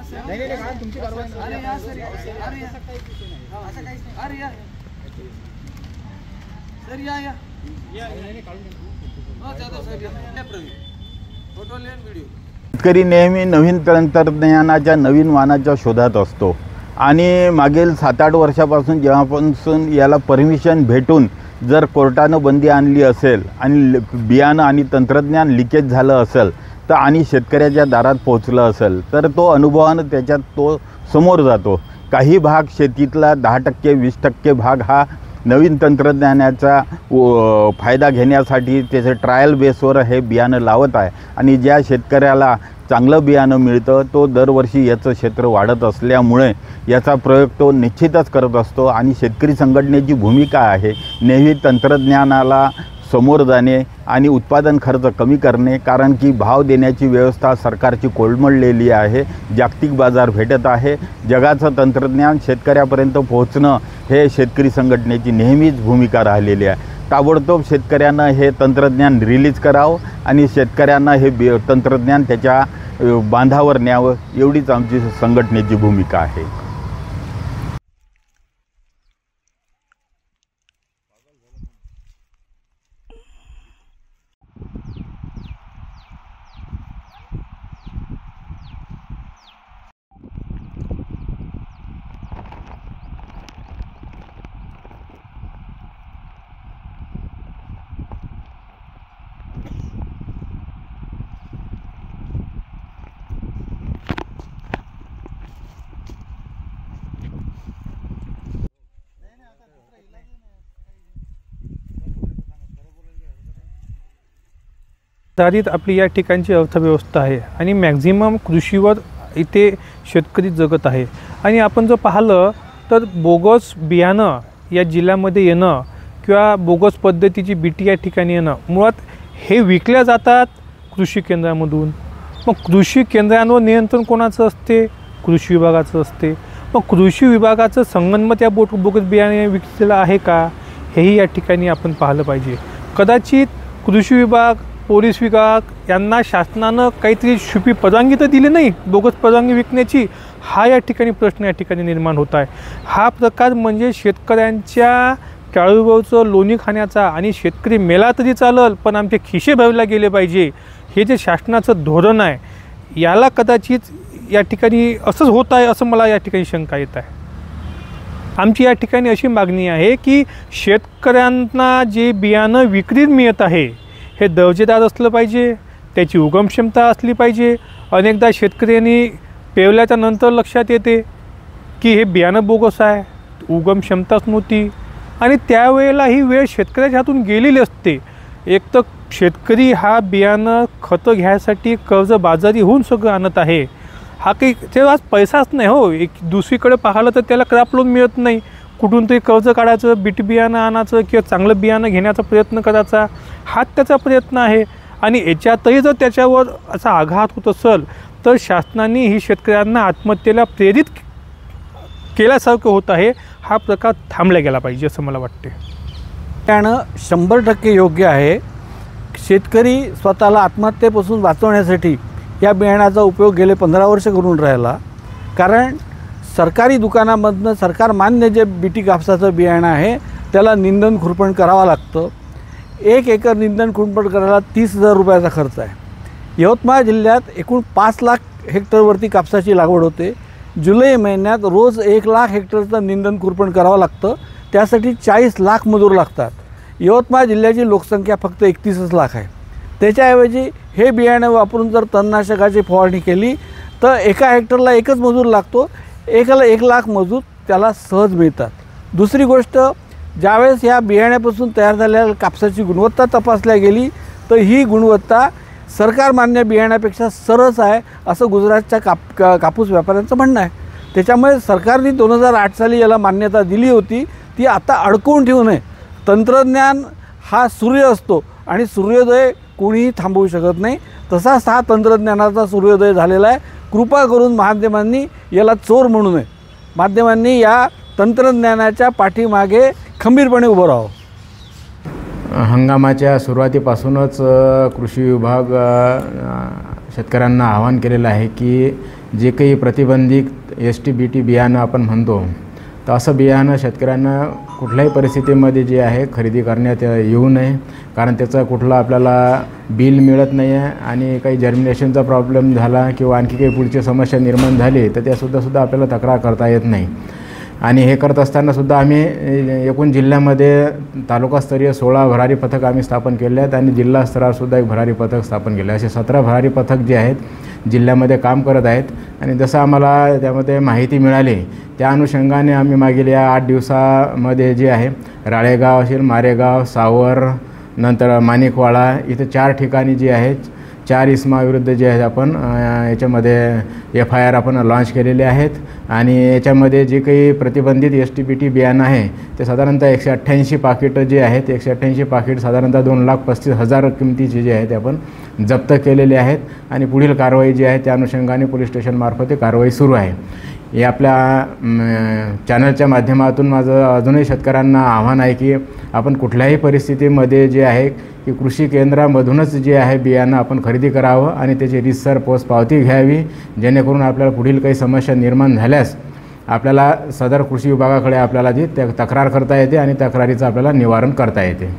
शेतकरी नेहमी नवीन तंत्रज्ञानाच्या नवीन वाहनाच्या शोधात असतो आणि मागील 7-8 वर्षापासून जेव्हापासून याला परमिशन भेटून जर कोर्टानं बंदी आणली असेल आणि बियाणं आणि तंत्रज्ञान लिकेज झालं असेल तर आणि शेतकऱ्याच्या दारात पोहोचलं असेल तर तो अनुभवानं त्याच्यात तो समोर जातो। काही भाग शेतीतला 10% 20% भाग हा नवीन तंत्रज्ञानाचा फायदा घेण्यासाठी त्याचे ट्रायल बेसवर हे बियाणं लावत आहे आणि ज्या शेतकऱ्याला चांगलं बियाणं मिळतं तो दरवर्षी याचं क्षेत्र वाढत असल्यामुळे याचा प्रयोग तो निश्चितच करत असतो आणि शेतकरी संघटनेची भूमिका आहे नेहमी तंत्रज्ञानाला समोर जाणे आणि उत्पादन खर्च कमी करणे, कारण की भाव देण्याची व्यवस्था सरकारची कोलमडलेली आहे। जागतिक बाजार भेटत आहे, जगाचं तंत्रज्ञान शेतकऱ्यापर्यंत पोहोचणं हे शेतकरी संघटनेची नेहमीच भूमिका राहिलेली आहे। ताबडतोब शेतकऱ्यांना हे तंत्रज्ञान रिलीज करावं आणि शेतकऱ्यांना हे तंत्रज्ञान त्याच्या बांधावर न्यावं एवढीच आमची संघटनेची भूमिका आहे। आधारित आपली या ठिकाणची अर्थव्यवस्था आहे आणि मॅक्झिमम कृषीवर इथे शेतकरी जगत आहे। आणि आपण जर पाहिलं तर बोगस बियाणं या जिल्ह्यामध्ये येणं किंवा बोगस पद्धतीची बीटी या ठिकाणी येणं मुळात हे विकल्या जातात कृषी केंद्रामधून। मग कृषी केंद्रांवर नियंत्रण कोणाचं असते? कृषी विभागाचं असते। मग कृषी विभागाचं संगनमत या बोगस बियाणे विकलेलं आहे का हेही या ठिकाणी आपण पाहिलं पाहिजे। कदाचित कृषी विभाग पोलीस विभाग यांना शासनानं काहीतरी छुपी परवानगी तर दिली नाही बोगस परवानगी विकण्याची, हा या ठिकाणी प्रश्न या ठिकाणी निर्माण होत आहे। हा प्रकार म्हणजे शेतकऱ्यांच्या टाळूवरचं लोणी खाण्याचा आणि शेतकरी मेला तरी चालेल पण आमचे खिसे भरले गेले पाहिजे हे जे शासनाचं धोरण आहे याला कदाचित या ठिकाणी असंच होत आहे असं मला या ठिकाणी शंका येत आहे। आमची या ठिकाणी अशी मागणी आहे की शेतकऱ्यांना जे बियाणं विक्रीत मिळत आहे हे दर्जेदार असलं पाहिजे, त्याची उगमक्षमता असली पाहिजे। अनेकदा शेतकऱ्यांनी पेरल्याच्या नंतर लक्षात येते की हे बियाणं बोगस आहे, उगमक्षमताच नव्हती आणि त्यावेळेला ही वेळ शेतकऱ्याच्या हातून गेलेली असते। एक तर शेतकरी हा बियाणं खतं घ्यायसाठी कर्जबाजारी होऊन सगळं आणत आहे, हा काही तेव्हा आज पैसाच नाही हो। एक दुसरीकडे पाहिलं तर त्याला क्रॉप लोन मिळत नाही, कुठून तरी कर्ज काढायचं, बीटी बियाणं आणायचं किंवा चांगलं बियाणं घेण्याचा प्रयत्न करायचा हाच त्याचा प्रयत्न आहे। आणि याच्यातही जर त्याच्यावर असा आघात होत असेल तर शासनाने ही शेतकऱ्यांना आत्महत्येला प्रेरित केल्यासारखं होत आहे। हा प्रकार थांबला गेला पाहिजे असं मला वाटते। त्यानं 100% योग्य आहे। शेतकरी स्वतःला आत्महत्येपासून वाचवण्यासाठी या बियाणाचा उपयोग गेले 15 वर्ष करून राहिला, कारण सरकारी दुकानामधनं सरकार मान्य जे बीटी कापसाचं बियाणं आहे त्याला निंदन खुरपण करावं लागतं। 1 एकर निंदन खुरपण करायला 30,000 रुपयाचा खर्च आहे। यवतमाळ जिल्ह्यात एकूण 5 लाख हेक्टरवरती कापसाची लागवड होते। जुलै महिन्यात रोज 1 लाख हेक्टरचं निंदन खुरपण करावं लागतं, त्यासाठी 40 लाख मजूर लागतात। यवतमाळ जिल्ह्याची लोकसंख्या फक्त 31 लाख आहे। त्याच्याऐवजी हे बियाणं वापरून जर तणनाशकाची फवारणी केली तर एका हेक्टरला एकच मजूर लागतो, एकाला 1 लाख मजूर त्याला सहज मिळतात। दुसरी गोष्ट, ज्यावेळेस या बियाण्यापासून तयार झालेल्या कापसाची गुणवत्ता तपासल्या गेली तर ही गुणवत्ता सरकारमान्य बियाण्यापेक्षा सरस आहे असं गुजरातच्या कापूस व्यापाऱ्यांचं म्हणणं आहे। त्याच्यामुळे सरकारने 2008 साली याला मान्यता दिली होती, ती आता अडकवून ठेवू नये। तंत्रज्ञान हा सूर्य असतो आणि सूर्योदय कोणीही थांबवू शकत नाही, तसाच हा तंत्रज्ञानाचा सूर्योदय झालेला आहे। कृपा करून माध्यमांनी याला चोर म्हणू नये, माध्यमांनी या तंत्रज्ञानाच्या पाठीमागे खंबीरपणे उभं राहावं। हंगामाच्या सुरुवातीपासूनच कृषी विभाग शेतकऱ्यांना आवाहन केलेलं आहे की जे काही प्रतिबंधित STBT बियाणं आपण म्हणतो, तर असं बियाणं शेतकऱ्यांना कुठल्याही परिस्थितीमध्ये जे आहे खरेदी करण्यात येऊ नये, कारण त्याचं कुठलं आपल्याला बिल मिळत नाही आहे आणि काही जर्मिनेशनचा प्रॉब्लेम झाला किंवा आणखी काही पुढची समस्या निर्माण झाली तर त्यासुद्धा आपल्याला तक्रार करता येत नाही. आणि हे करत असतानासुद्धा आम्ही एकूण जिल्ह्यामध्ये तालुकास्तरीय 16 भरारी पथक आम्ही स्थापन केले आहेत आणि जिल्हा स्तरावरसुद्धा एक भरारी पथक स्थापन केले. असे 17 भरारी पथक जे आहेत जिल्ह्यामध्ये काम करत आहेत. आणि जसं आम्हाला त्यामध्ये माहिती मिळाली त्या अनुषंगाने आम्ही मागील या 8 दिवसामध्ये जे आहे राळेगाव असेल, मारेगाव, सावर, नंतर माणिकवाडा इथे 4 ठिकाणी जे आहेत 4 इसमाविरुद्ध जे आहेत आपण याच्यामध्ये FIR आपण लॉन्च केलेले आहेत. आणि याच्यामध्ये जे काही प्रतिबंधित STBT बियाणं आहे ते साधारणतः 188 पाकिटं जे आहेत 188 पाकिट साधारणतः 2,35,000 किमतीचे जे आहेत ते आपण जप्त केलेले आहेत. आणि पुढील कारवाई जी आहे त्या अनुषंगाने पोलीस स्टेशनमार्फत कारवाई सुरू आहे. हे आपल्या चॅनलच्या माध्यमातून माझं अजूनही शेतकऱ्यांना आव्हान आहे की आपण कुठल्याही परिस्थितीमध्ये जे आहे की कृषी केंद्रामधूनच जे आहे बियाणं आपण खरेदी करावं आणि त्याची रीतसर पोचपावती घ्यावी, जेणेकरून आपल्याला पुढील काही समस्या निर्माण झाल्यास आपल्याला सदर कृषी विभागाकडे आपल्याला जी तक्रार करता येते आणि तक्रारीचं आपल्याला निवारण करता येते.